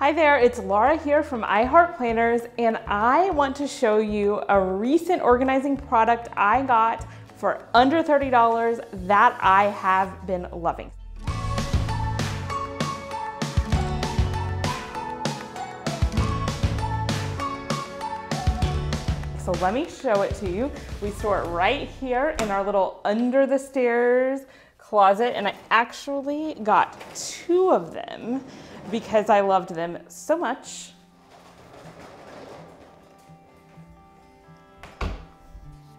Hi there, it's Laura here from iHeart Planners, and I want to show you a recent organizing product I got for under $30 that I have been loving. So let me show it to you. We store it right here in our little under the stairs closet, and I actually got 2 of them because I loved them so much.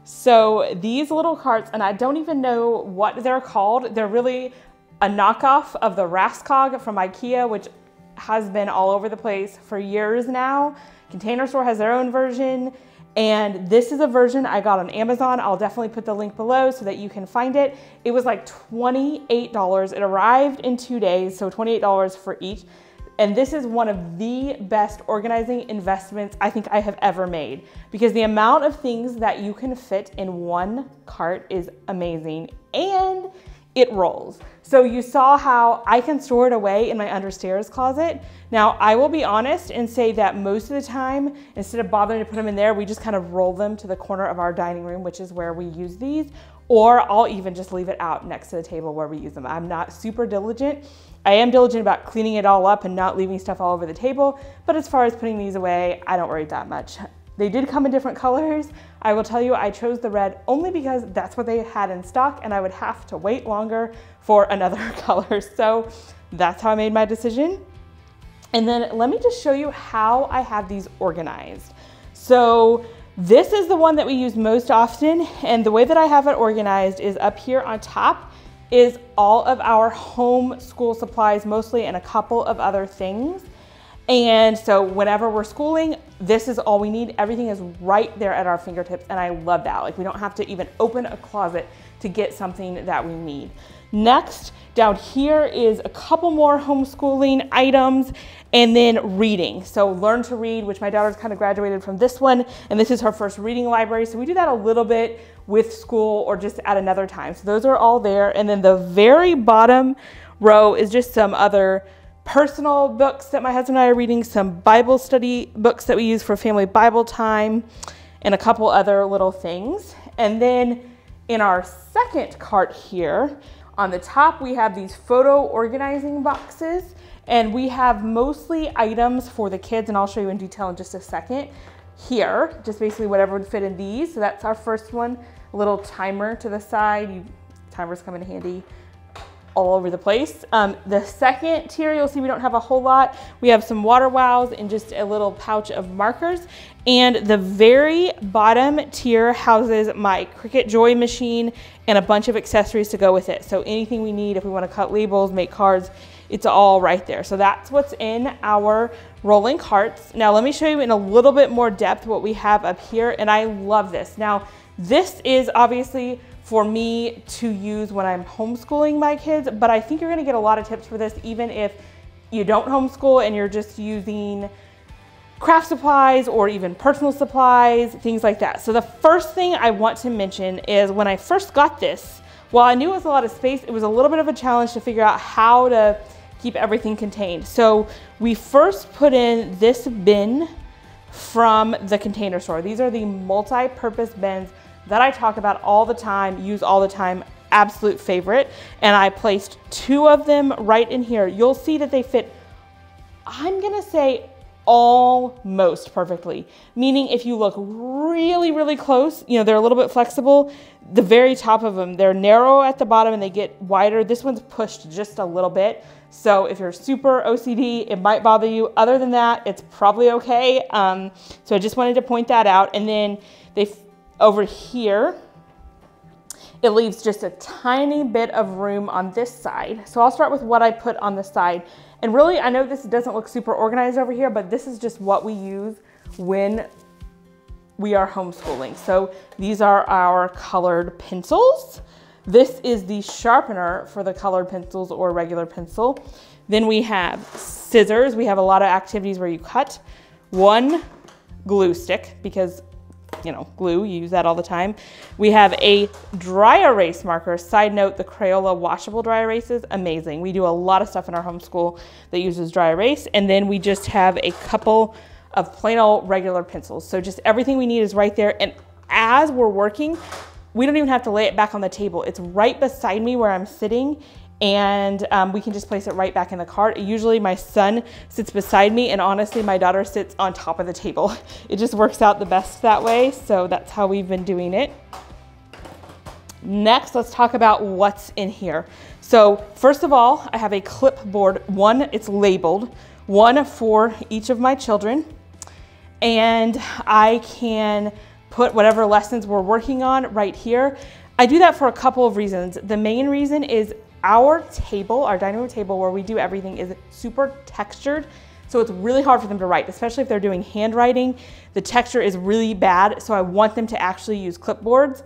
So these little carts, and I don't even know what they're called. They're really a knockoff of the Raskog from IKEA, which has been all over the place for years now. Container Store has their own version, and this is a version I got on Amazon. I'll definitely put the link below so that you can find it. It was like $28. It arrived in 2 days, so $28 for each. And this is one of the best organizing investments I think I have ever made, because the amount of things that you can fit in one cart is amazing, and it rolls. So you saw how I can store it away in my understairs closet. Now, I will be honest and say that most of the time, instead of bothering to put them in there, we just kind of roll them to the corner of our dining room, which is where we use these, or I'll even just leave it out next to the table where we use them. I'm not super diligent. I am diligent about cleaning it all up and not leaving stuff all over the table, but as far as putting these away, I don't worry that much. They did come in different colors. I will tell you, I chose the red only because that's what they had in stock, and I would have to wait longer for another color. So that's how I made my decision. And then let me just show you how I have these organized. So this is the one that we use most often, and the way that I have it organized is up here on top is all of our home school supplies mostly, and a couple of other things. And so whenever we're schooling, this is all we need. Everything is right there at our fingertips, and I love that. Like, we don't have to even open a closet to get something that we need. Next, down here is a couple more homeschooling items, and then reading. So learn to read, which my daughter's kind of graduated from this one, and this is her first reading library. So we do that a little bit with school or just at another time. So those are all there. And then the very bottom row is just some other personal books that my husband and I are reading, some Bible study books that we use for family Bible time, and a couple other little things. And then in our second cart here, on the top, we have these photo organizing boxes, and we have mostly items for the kids, and I'll show you in detail in just a second. Here, just basically whatever would fit in these. So that's our first one, a little timer to the side. Timers come in handy all over the place. The second tier, you'll see we don't have a whole lot. We have some water wows and just a little pouch of markers. And the very bottom tier houses my Cricut Joy machine and a bunch of accessories to go with it. So anything we need, if we want to cut labels, make cards, it's all right there. So that's what's in our rolling carts. Now let me show you in a little bit more depth what we have up here, and I love this. Now this is obviously for me to use when I'm homeschooling my kids, but I think you're gonna get a lot of tips for this even if you don't homeschool and you're just using craft supplies or even personal supplies, things like that. So the first thing I want to mention is when I first got this, while I knew it was a lot of space, it was a little bit of a challenge to figure out how to keep everything contained. So we first put in this bin from the Container Store. These are the multi-purpose bins that I talk about all the time, use all the time, absolute favorite. And I placed 2 of them right in here. You'll see that they fit, I'm gonna say, almost perfectly. Meaning if you look really, really close, you know, they're a little bit flexible. The very top of them, they're narrow at the bottom and they get wider. This one's pushed just a little bit. So if you're super OCD, it might bother you. Other than that, it's probably okay. So I just wanted to point that out. And then over here, it leaves just a tiny bit of room on this side. So I'll start with what I put on the side. And really, I know this doesn't look super organized over here, but this is just what we use when we are homeschooling. So these are our colored pencils. This is the sharpener for the colored pencils or regular pencil. Then we have scissors. We have a lot of activities where you cut. 1 glue stick, because you know, glue. You use that all the time. We have a dry erase marker. Side note, the Crayola washable dry erase is amazing. We do a lot of stuff in our homeschool that uses dry erase. And then we just have a couple of plain old regular pencils. So just everything we need is right there. And as we're working, we don't even have to lay it back on the table. It's right beside me where I'm sitting, and we can just place it right back in the cart. Usually my son sits beside me, and honestly, my daughter sits on top of the table. It just works out the best that way, so that's how we've been doing it. Next, let's talk about what's in here. So first of all, I have a clipboard. One, it's labeled, one for each of my children, and I can put whatever lessons we're working on right here. I do that for a couple of reasons. The main reason is our table, our dining room table where we do everything, is super textured. So it's really hard for them to write, especially if they're doing handwriting. The texture is really bad, so I want them to actually use clipboards.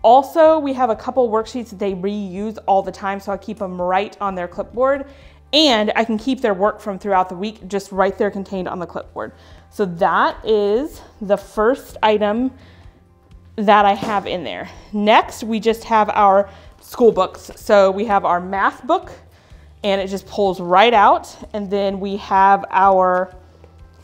Also, we have a couple worksheets that they reuse all the time, so I keep them right on their clipboard. And I can keep their work from throughout the week just right there contained on the clipboard. So that is the first item that I have in there. Next, we just have our school books. So we have our math book, and it just pulls right out. And then we have our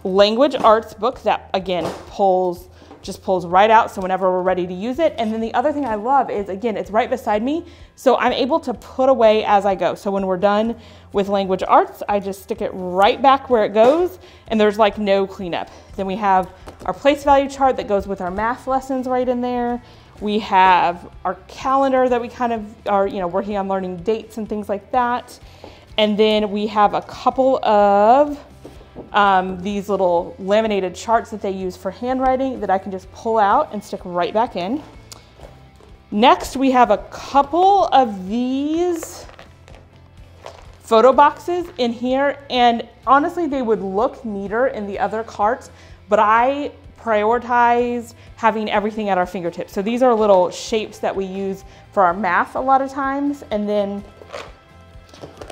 language arts book that, again, just pulls right out, so whenever we're ready to use it. And then the other thing I love is, again, it's right beside me, so I'm able to put away as I go. So when we're done with language arts, I just stick it right back where it goes, and there's like no cleanup. Then we have our place value chart that goes with our math lessons right in there. We have our calendar that we kind of are, you know, working on learning dates and things like that. And then we have a couple of these little laminated charts that they use for handwriting that I can just pull out and stick right back in. Next, we have a couple of these photo boxes in here, and honestly, they would look neater in the other carts, but I prioritize having everything at our fingertips. So these are little shapes that we use for our math a lot of times. And then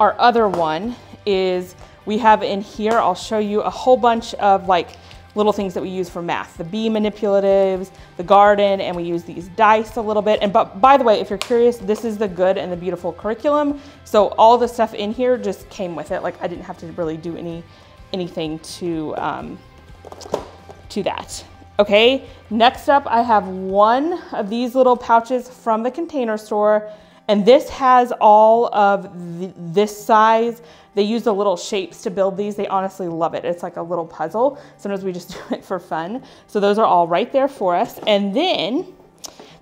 our other one is, we have in here, I'll show you a whole bunch of like little things that we use for math, the bee manipulatives, the garden, and we use these dice a little bit. And but by the way, if you're curious, this is the Good and the Beautiful curriculum. So all the stuff in here just came with it. Like I didn't have to really do anything to that. Okay, next up, I have one of these little pouches from the Container Store, and this has all of this size. They use the little shapes to build these. They honestly love it. It's like a little puzzle. Sometimes we just do it for fun. So those are all right there for us. And then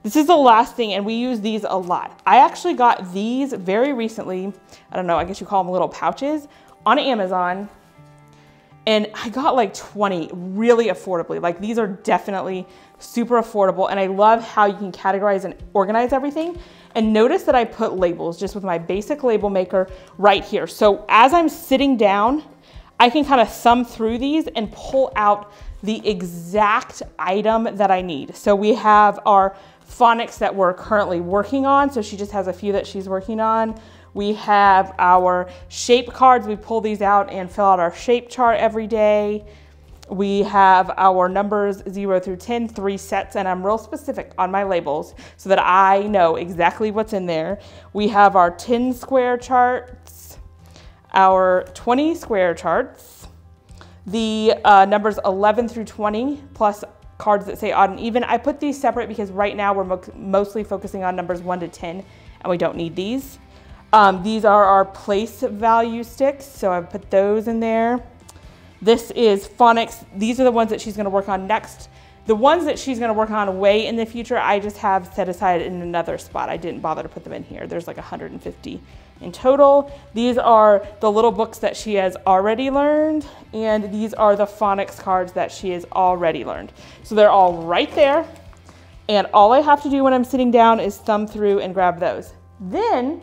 this is the last thing, and we use these a lot. I actually got these very recently. I don't know, I guess you call them little pouches on Amazon. And I got like 20 really affordably. Like these are definitely super affordable. And I love how you can categorize and organize everything. And notice that I put labels just with my basic label maker right here. So as I'm sitting down, I can kind of thumb through these and pull out the exact item that I need. So we have our phonics that we're currently working on. So she just has a few that she's working on. We have our shape cards. We pull these out and fill out our shape chart every day. We have our numbers 0 through 10, 3 sets, and I'm real specific on my labels so that I know exactly what's in there. We have our 10 square charts, our 20 square charts, the numbers 11 through 20, plus cards that say odd and even. I put these separate because right now we're mostly focusing on numbers 1 to 10, and we don't need these. These are our place value sticks, so I've put those in there. This is phonics. These are the ones that she's going to work on next. The ones that she's going to work on way in the future, I just have set aside in another spot. I didn't bother to put them in here. There's like 150 in total. These are the little books that she has already learned, and these are the phonics cards that she has already learned. So they're all right there, and all I have to do when I'm sitting down is thumb through and grab those. Then,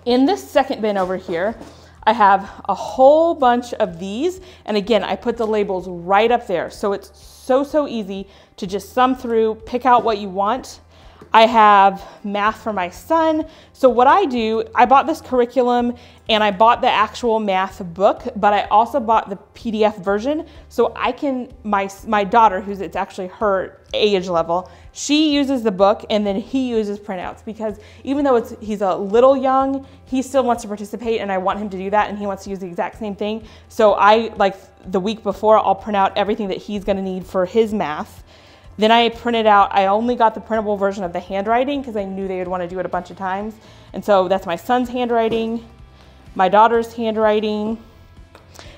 in this second bin over here, I have a whole bunch of these, and again, I put the labels right up there, so it's so easy to just thumb through, pick out what you want. I have math for my son. So what I do, I bought this curriculum and I bought the actual math book, but I also bought the PDF version. So I can, my daughter, it's actually her age level, she uses the book and then he uses printouts, because even though he's a little young, he still wants to participate and I want him to do that, and he wants to use the exact same thing. So I, like the week before, I'll print out everything that he's gonna need for his math. Then I printed out, I only got the printable version of the handwriting because I knew they would want to do it a bunch of times. And so that's my son's handwriting, my daughter's handwriting.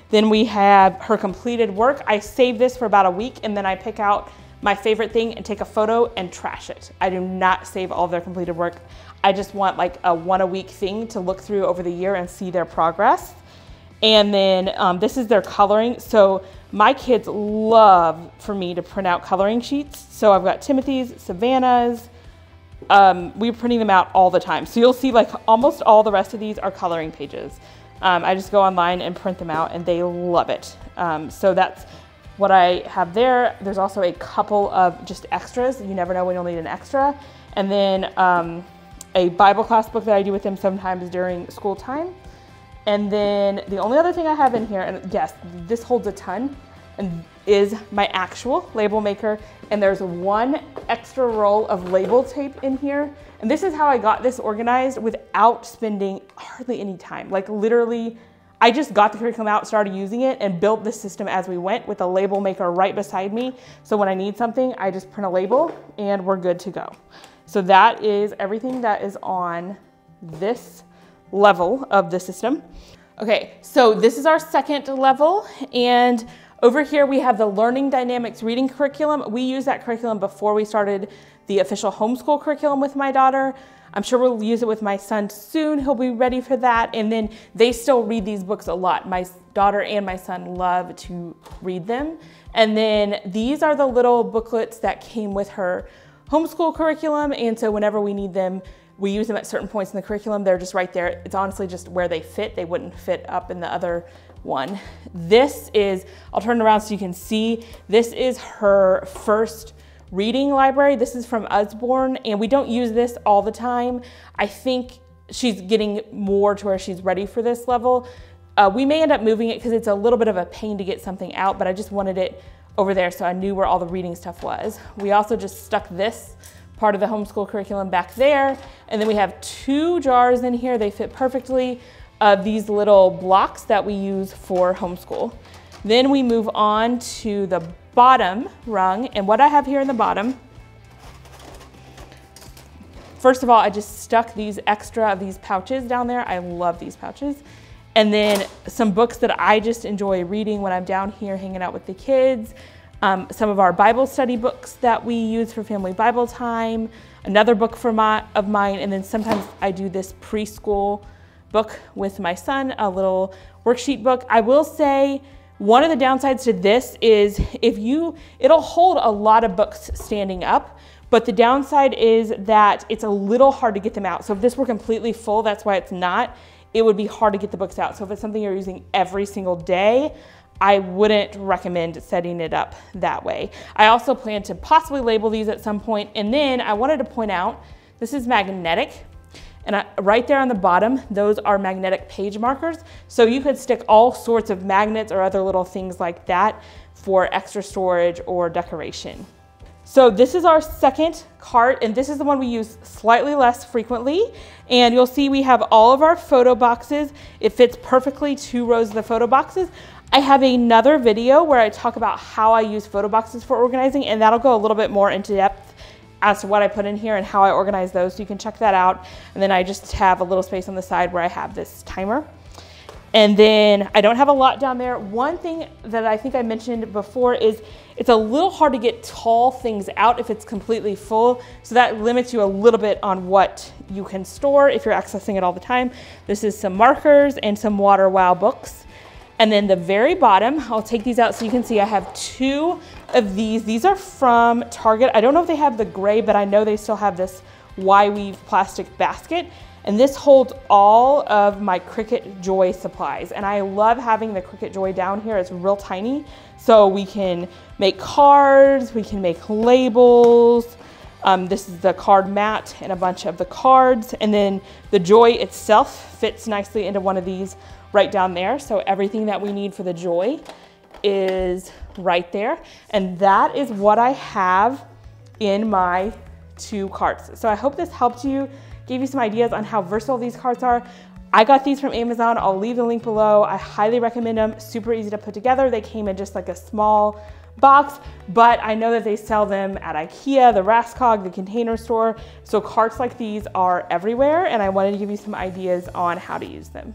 Then we have her completed work. I save this for about a week and then I pick out my favorite thing and take a photo and trash it. I do not save all of their completed work. I just want like a one-a-week thing to look through over the year and see their progress. And then this is their coloring. So my kids love for me to print out coloring sheets. So I've got Timothy's, Savannah's. We're printing them out all the time. So you'll see like almost all the rest of these are coloring pages. I just go online and print them out and they love it. So that's what I have there. There's also a couple of just extras. You never know when you'll need an extra. And then a Bible class book that I do with them sometimes during school time. And then the only other thing I have in here, and yes, this holds a ton, and is my actual label maker. And there's one extra roll of label tape in here. And this is how I got this organized without spending hardly any time. Like literally, I just got the curriculum out, started using it, and built the system as we went with a label maker right beside me. So when I need something, I just print a label and we're good to go. So that is everything that is on this level of the system. Okay, so this is our second level, and over here we have the Learning Dynamics reading curriculum. We used that curriculum before we started the official homeschool curriculum with my daughter. I'm sure we'll use it with my son soon. He'll be ready for that. And then they still read these books a lot. My daughter and my son love to read them. And then these are the little booklets that came with her homeschool curriculum. And so whenever we need them, we use them at certain points in the curriculum. They're just right there. It's honestly just where they fit. They wouldn't fit up in the other one. This is, I'll turn it around so you can see, this is her first reading library. This is from Usborne, and we don't use this all the time. I think she's getting more to where she's ready for this level. We may end up moving it because it's a little bit of a pain to get something out, but I just wanted it over there so I knew where all the reading stuff was. We also just stuck this part of the homeschool curriculum back there. And then we have two jars in here. They fit perfectly of these little blocks that we use for homeschool. Then we move on to the bottom rung. And what I have here in the bottom, first of all, I just stuck these extra of these pouches down there. I love these pouches. And then some books that I just enjoy reading when I'm down here hanging out with the kids. Some of our Bible study books that we use for family Bible time, another book of mine, and then sometimes I do this preschool book with my son, a little worksheet book. I will say one of the downsides to this is it'll hold a lot of books standing up, but the downside is that it's a little hard to get them out. So if this were completely full, that's why it's not, it would be hard to get the books out. So if it's something you're using every single day, I wouldn't recommend setting it up that way. I also plan to possibly label these at some point. And then I wanted to point out, this is magnetic. And right there on the bottom, those are magnetic page markers. So you could stick all sorts of magnets or other little things like that for extra storage or decoration. So this is our second cart, and this is the one we use slightly less frequently. And you'll see we have all of our photo boxes. It fits perfectly 2 rows of the photo boxes. I have another video where I talk about how I use photo boxes for organizing, and that'll go a little bit more into depth as to what I put in here and how I organize those. So you can check that out. And then I just have a little space on the side where I have this timer. And then I don't have a lot down there. One thing that I think I mentioned before is it's a little hard to get tall things out if it's completely full. So that limits you a little bit on what you can store if you're accessing it all the time. This is some markers and some Water Wow books. And then the very bottom, I'll take these out so you can see I have 2 of these. These are from Target. I don't know if they have the gray, but I know they still have this Y-weave plastic basket. And this holds all of my Cricut Joy supplies. And I love having the Cricut Joy down here. It's real tiny. So we can make cards, we can make labels. This is the card mat and a bunch of the cards. And then the joy itself fits nicely into one of these right down there. So everything that we need for the joy is right there. And that is what I have in my 2 carts. So I hope this helped you, gave you some ideas on how versatile these carts are. I got these from Amazon. I'll leave the link below. I highly recommend them. Super easy to put together. They came in just like a small box, but I know that they sell them at IKEA, the Raskog, the Container Store. So carts like these are everywhere, and I wanted to give you some ideas on how to use them.